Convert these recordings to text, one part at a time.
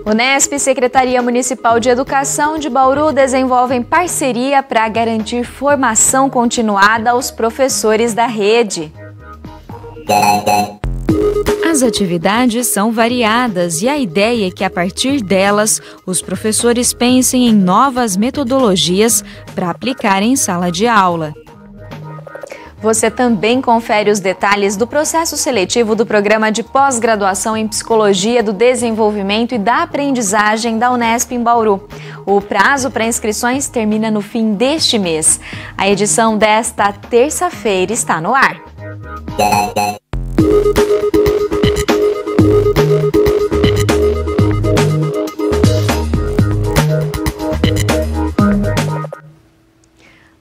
Unesp e Secretaria Municipal de Educação de Bauru desenvolvem parceria para garantir formação continuada aos professores da rede. As atividades são variadas e a ideia é que, a partir delas, os professores pensem em novas metodologias para aplicar em sala de aula. Você também confere os detalhes do processo seletivo do Programa de Pós-Graduação em Psicologia do Desenvolvimento e da Aprendizagem da Unesp em Bauru. O prazo para inscrições termina no fim deste mês. A edição desta terça-feira está no ar.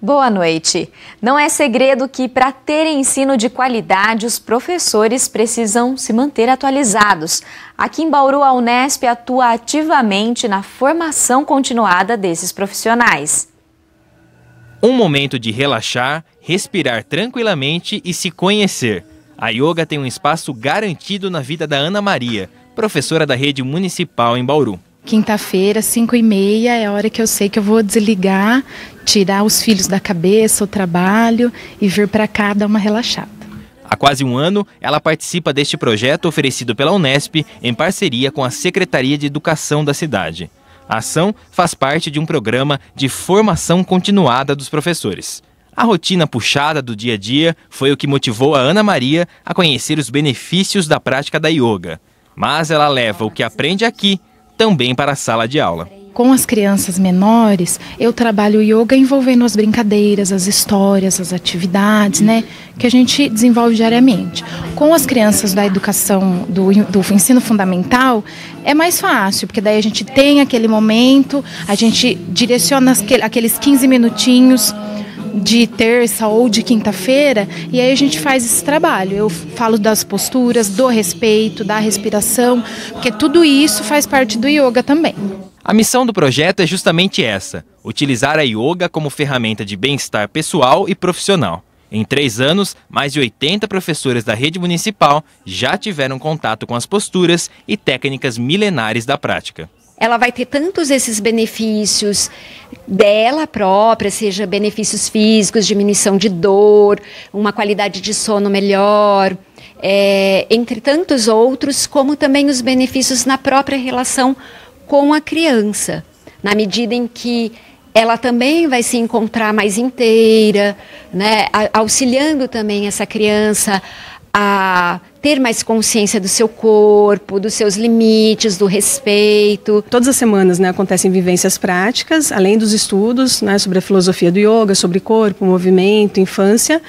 Boa noite. Não é segredo que, para ter ensino de qualidade, os professores precisam se manter atualizados. Aqui em Bauru, a Unesp atua ativamente na formação continuada desses profissionais. Um momento de relaxar, respirar tranquilamente e se conhecer. A yoga tem um espaço garantido na vida da Ana Maria, professora da rede municipal em Bauru. Quinta-feira, 5h30, é a hora que eu sei que eu vou desligar, tirar os filhos da cabeça, o trabalho e vir para cá dar uma relaxada. Há quase um ano, ela participa deste projeto oferecido pela Unesp em parceria com a Secretaria de Educação da cidade. A ação faz parte de um programa de formação continuada dos professores. A rotina puxada do dia a dia foi o que motivou a Ana Maria a conhecer os benefícios da prática da yoga. Mas ela leva o que aprende aqui também para a sala de aula. Com as crianças menores, eu trabalho o yoga envolvendo as brincadeiras, as histórias, as atividades, que a gente desenvolve diariamente. Com as crianças da educação, do ensino fundamental, é mais fácil, porque daí a gente tem aquele momento, a gente direciona aqueles 15 minutinhos de terça ou de quinta-feira, e aí a gente faz esse trabalho. Eu falo das posturas, do respeito, da respiração, porque tudo isso faz parte do yoga também. A missão do projeto é justamente essa: utilizar a yoga como ferramenta de bem-estar pessoal e profissional. Em 3 anos, mais de 80 professores da rede municipal já tiveram contato com as posturas e técnicas milenares da prática. Ela vai ter tantos esses benefícios dela própria, seja benefícios físicos, diminuição de dor, uma qualidade de sono melhor, entre tantos outros, como também os benefícios na própria relação com a criança, na medida em que ela também vai se encontrar mais inteira, auxiliando também essa criança a ter mais consciência do seu corpo, dos seus limites, do respeito. Todas as semanas acontecem vivências práticas, além dos estudos sobre a filosofia do yoga, sobre corpo, movimento, infância,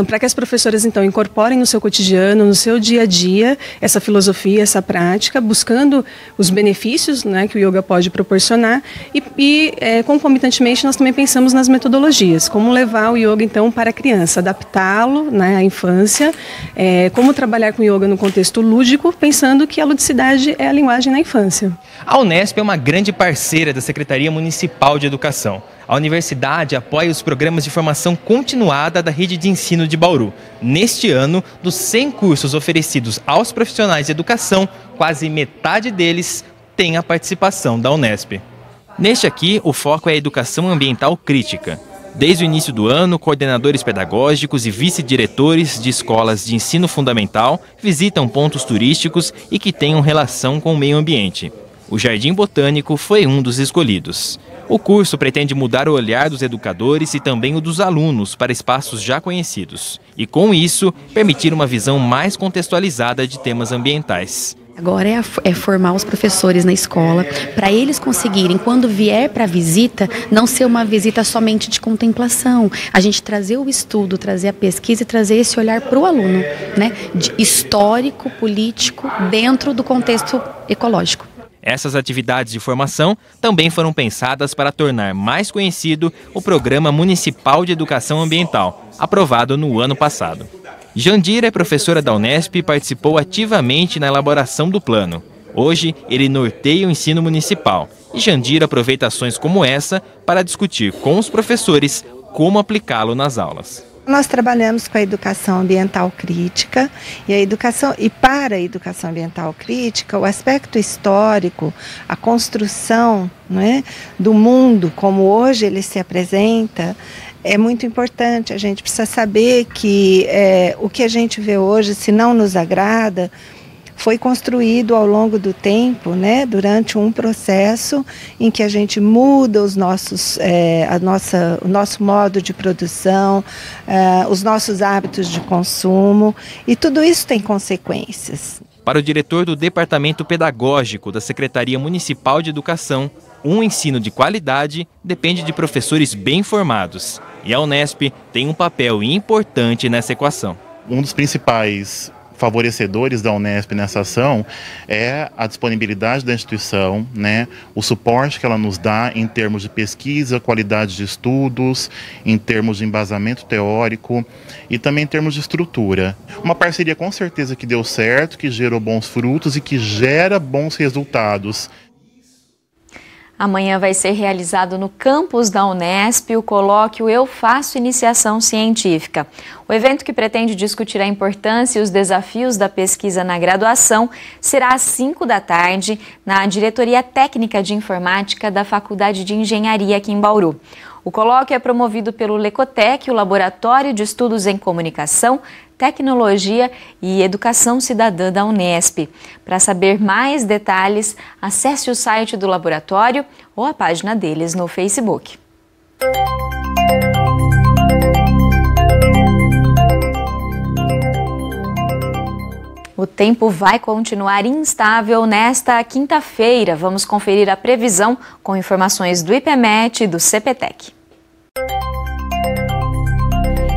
para que as professoras então incorporem no seu cotidiano, no seu dia a dia, essa filosofia, essa prática, buscando os benefícios que o yoga pode proporcionar e concomitantemente nós também pensamos nas metodologias, como levar o yoga então para a criança, adaptá-lo à infância, como trabalhar com yoga no contexto lúdico, pensando que a ludicidade é a linguagem na infância. A Unesp é uma grande parceira da Secretaria Municipal de Educação. A universidade apoia os programas de formação continuada da rede de ensino de Bauru. Neste ano, dos 100 cursos oferecidos aos profissionais de educação, quase metade deles tem a participação da Unesp. Neste aqui, o foco é a educação ambiental crítica. Desde o início do ano, coordenadores pedagógicos e vice-diretores de escolas de ensino fundamental visitam pontos turísticos e que tenham relação com o meio ambiente. O Jardim Botânico foi um dos escolhidos. O curso pretende mudar o olhar dos educadores e também o dos alunos para espaços já conhecidos. E, com isso, permitir uma visão mais contextualizada de temas ambientais. Agora é formar os professores na escola, para eles conseguirem, quando vier para a visita, não ser uma visita somente de contemplação. A gente trazer o estudo, trazer a pesquisa e trazer esse olhar para o aluno, de histórico, político, dentro do contexto ecológico. Essas atividades de formação também foram pensadas para tornar mais conhecido o Programa Municipal de Educação Ambiental, aprovado no ano passado. Jandira é professora da Unesp e participou ativamente na elaboração do plano. Hoje, ele norteia o ensino municipal e Jandira aproveita ações como essa para discutir com os professores como aplicá-lo nas aulas. Nós trabalhamos com a educação ambiental crítica e para a educação ambiental crítica, o aspecto histórico, a construção, não é, do mundo como hoje ele se apresenta, é muito importante. A gente precisa saber que o que a gente vê hoje, se não nos agrada, foi construído ao longo do tempo, né, durante um processo em que a gente muda o nosso modo de produção, os nossos hábitos de consumo, e tudo isso tem consequências. Para o diretor do Departamento Pedagógico da Secretaria Municipal de Educação, um ensino de qualidade depende de professores bem formados. E a Unesp tem um papel importante nessa equação. Um dos principais favorecedores da Unesp nessa ação é a disponibilidade da instituição, né, o suporte que ela nos dá em termos de pesquisa, qualidade de estudos, em termos de embasamento teórico e também em termos de estrutura. Uma parceria com certeza que deu certo, que gerou bons frutos e que gera bons resultados. Amanhã vai ser realizado no campus da Unesp o colóquio Eu Faço Iniciação Científica. O evento, que pretende discutir a importância e os desafios da pesquisa na graduação, será às 5 da tarde na Diretoria Técnica de Informática da Faculdade de Engenharia aqui em Bauru. O colóquio é promovido pelo Lecotec, o Laboratório de Estudos em Comunicação, Tecnologia e Educação Cidadã da Unesp. Para saber mais detalhes, acesse o site do laboratório ou a página deles no Facebook. O tempo vai continuar instável nesta quinta-feira. Vamos conferir a previsão com informações do IPMET e do CPTEC.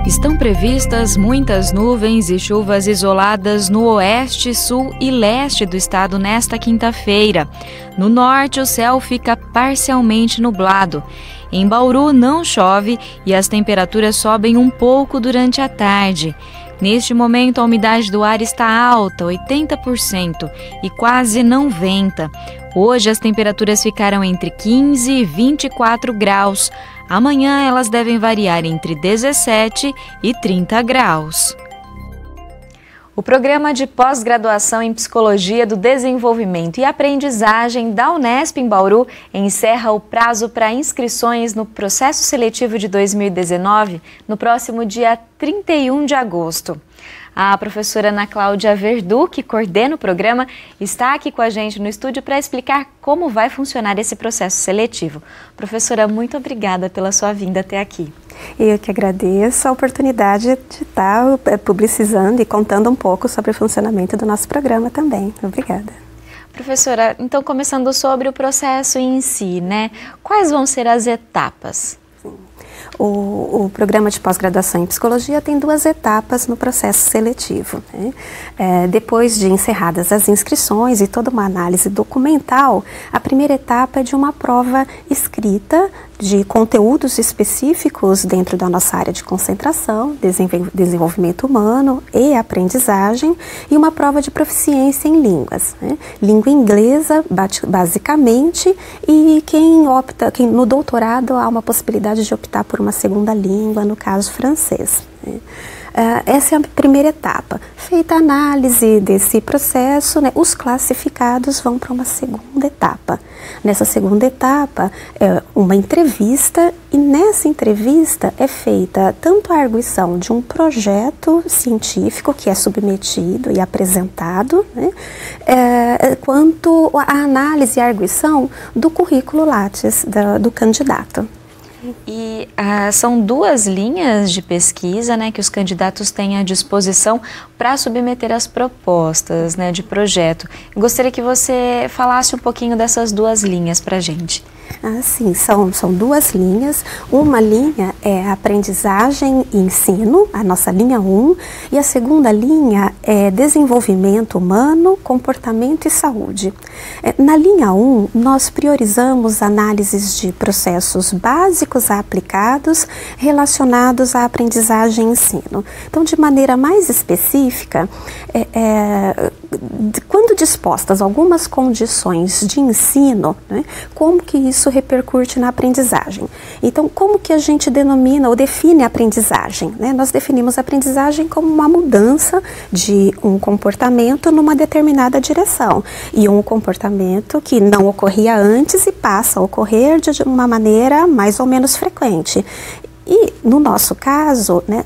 Estão previstas muitas nuvens e chuvas isoladas no oeste, sul e leste do estado nesta quinta-feira. No norte, o céu fica parcialmente nublado. Em Bauru não chove e as temperaturas sobem um pouco durante a tarde. Neste momento, a umidade do ar está alta, 80%, e quase não venta. Hoje, as temperaturas ficaram entre 15 e 24 graus. Amanhã, elas devem variar entre 17 e 30 graus. O Programa de Pós-Graduação em Psicologia do Desenvolvimento e Aprendizagem da Unesp em Bauru encerra o prazo para inscrições no processo seletivo de 2019 no próximo dia 31 de agosto. A professora Ana Cláudia Verdu, que coordena o programa, está aqui com a gente no estúdio para explicar como vai funcionar esse processo seletivo. Professora, muito obrigada pela sua vinda até aqui. Eu que agradeço a oportunidade de estar publicizando e contando um pouco sobre o funcionamento do nosso programa também. Obrigada. Professora, então começando sobre o processo em si, né? Quais vão ser as etapas? O programa de pós-graduação em psicologia tem 2 etapas no processo seletivo, né? Depois de encerradas as inscrições e toda uma análise documental, a primeira etapa é de uma prova escrita de conteúdos específicos dentro da nossa área de concentração, desenvolvimento humano e aprendizagem, e uma prova de proficiência em línguas, né? Língua inglesa, basicamente, e quem no doutorado há uma possibilidade de optar por uma segunda língua, no caso francês, né? Essa é a primeira etapa. Feita a análise desse processo, né, os classificados vão para uma segunda etapa. Nessa segunda etapa, é uma entrevista, e nessa entrevista é feita tanto a arguição de um projeto científico que é submetido e apresentado, né, quanto a análise e a arguição do currículo Lattes do candidato. E são 2 linhas de pesquisa, né, que os candidatos têm à disposição para submeter as propostas, né, de projeto. Gostaria que você falasse um pouquinho dessas 2 linhas para a gente. Sim, são 2 linhas. Uma linha é aprendizagem e ensino, a nossa linha 1, e a segunda linha é desenvolvimento humano, comportamento e saúde. Na linha 1, nós priorizamos análises de processos básicos a aplicados relacionados à aprendizagem e ensino. Então, de maneira mais específica, quando dispostas algumas condições de ensino, né, como que isso repercute na aprendizagem? Então, como que a gente denomina ou define a aprendizagem? Né? Nós definimos a aprendizagem como uma mudança de um comportamento numa determinada direção, e um comportamento que não ocorria antes e passa a ocorrer de uma maneira mais ou menos frequente. E, no nosso caso, né,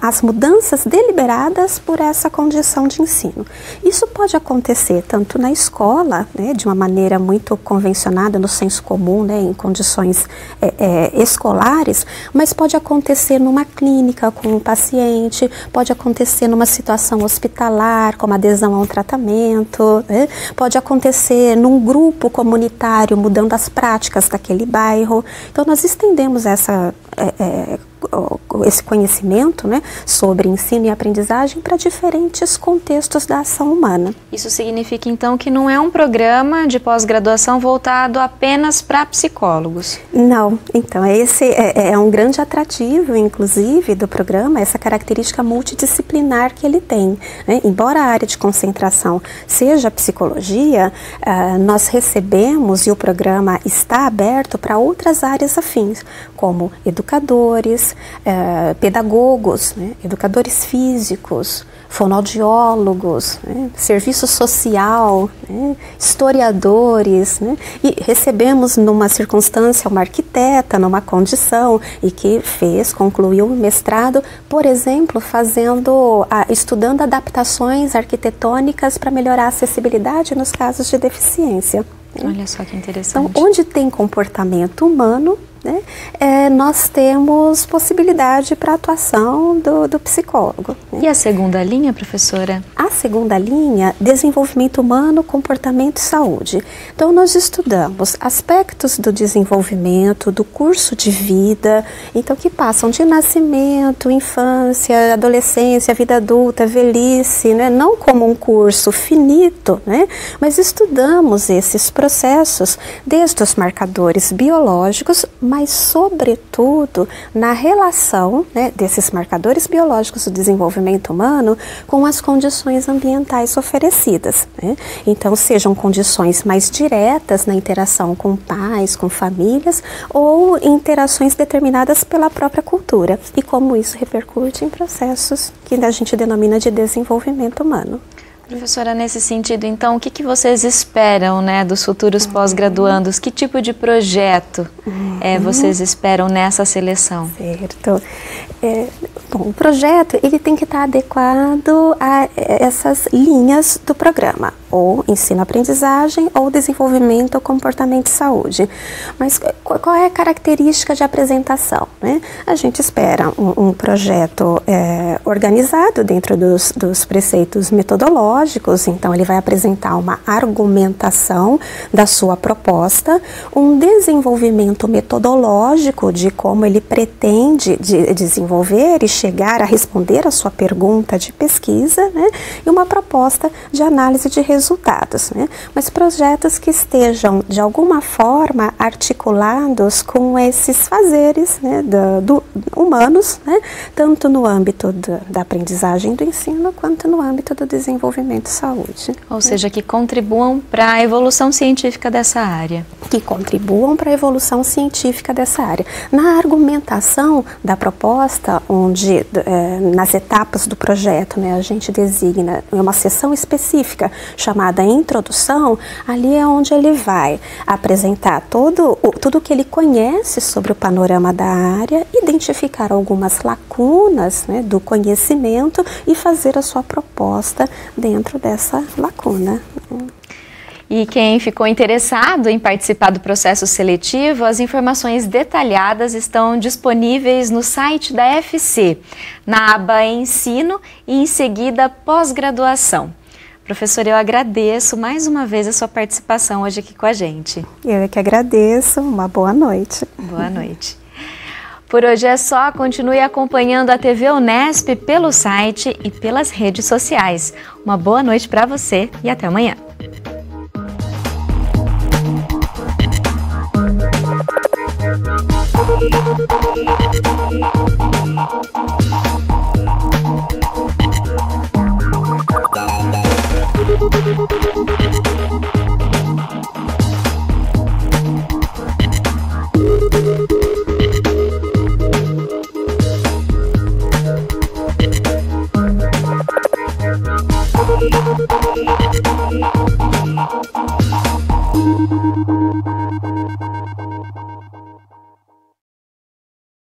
as mudanças deliberadas por essa condição de ensino. Isso pode acontecer tanto na escola, né, de uma maneira muito convencionada, no senso comum, né, em condições escolares, mas pode acontecer numa clínica com um paciente, pode acontecer numa situação hospitalar, como adesão a um tratamento, né, pode acontecer num grupo comunitário, mudando as práticas daquele bairro. Então, nós estendemos esse conhecimento, né, sobre ensino e aprendizagem para diferentes contextos da ação humana. Isso significa, então, que não é um programa de pós-graduação voltado apenas para psicólogos? Não. Então, esse é um grande atrativo, inclusive, do programa, essa característica multidisciplinar que ele tem. Né? Embora a área de concentração seja a psicologia, nós recebemos, e o programa está aberto para outras áreas afins, como educadores, pedagogos, né, educadores físicos, fonoaudiólogos, né, serviço social, né, historiadores, né, e recebemos numa circunstância uma arquiteta numa condição e que concluiu o mestrado, por exemplo, estudando adaptações arquitetônicas para melhorar a acessibilidade nos casos de deficiência. Olha só que interessante. Então, onde tem comportamento humano, né, nós temos possibilidade para a atuação do psicólogo. Né? E a segunda linha, professora? A segunda linha, desenvolvimento humano, comportamento e saúde. Então, nós estudamos aspectos do desenvolvimento, do curso de vida, então que passam de nascimento, infância, adolescência, vida adulta, velhice, né? Não como um curso finito, né? Mas estudamos esses processos desde os marcadores biológicos, mas sobretudo na relação, né, desses marcadores biológicos do desenvolvimento humano com as condições ambientais oferecidas. Né? Então, sejam condições mais diretas na interação com pais, com famílias, ou interações determinadas pela própria cultura, e como isso repercute em processos que a gente denomina de desenvolvimento humano. Professora, nesse sentido, então, o que vocês esperam, né, dos futuros pós-graduandos? Que tipo de projeto vocês esperam nessa seleção? Certo. Bom, o projeto ele tem que estar adequado a essas linhas do programa, ou ensino-aprendizagem, ou desenvolvimento, ou comportamento e saúde. Mas qual é a característica de apresentação? Né? A gente espera um projeto organizado dentro dos preceitos metodológicos, então ele vai apresentar uma argumentação da sua proposta, um desenvolvimento metodológico de como ele pretende desenvolver e chegar a responder a sua pergunta de pesquisa, né? E uma proposta de análise de resultados, né? Mas projetos que estejam, de alguma forma, articulados com esses fazeres, né, humanos, né? Tanto no âmbito da aprendizagem do ensino, quanto no âmbito do desenvolvimento e saúde. Ou seja, que contribuam para a evolução científica dessa área. Que contribuam para a evolução científica dessa área. Na argumentação da proposta, onde nas etapas do projeto, né, a gente designa uma seção específica chamada introdução, ali é onde ele vai apresentar tudo o que ele conhece sobre o panorama da área, identificar algumas lacunas, né, do conhecimento e fazer a sua proposta dentro dessa lacuna. E quem ficou interessado em participar do processo seletivo, as informações detalhadas estão disponíveis no site da FC, na aba Ensino e em seguida Pós-Graduação. Professora, eu agradeço mais uma vez a sua participação hoje aqui com a gente. Eu é que agradeço, uma boa noite. Boa noite. Por hoje é só, continue acompanhando a TV Unesp pelo site e pelas redes sociais. Uma boa noite para você e até amanhã.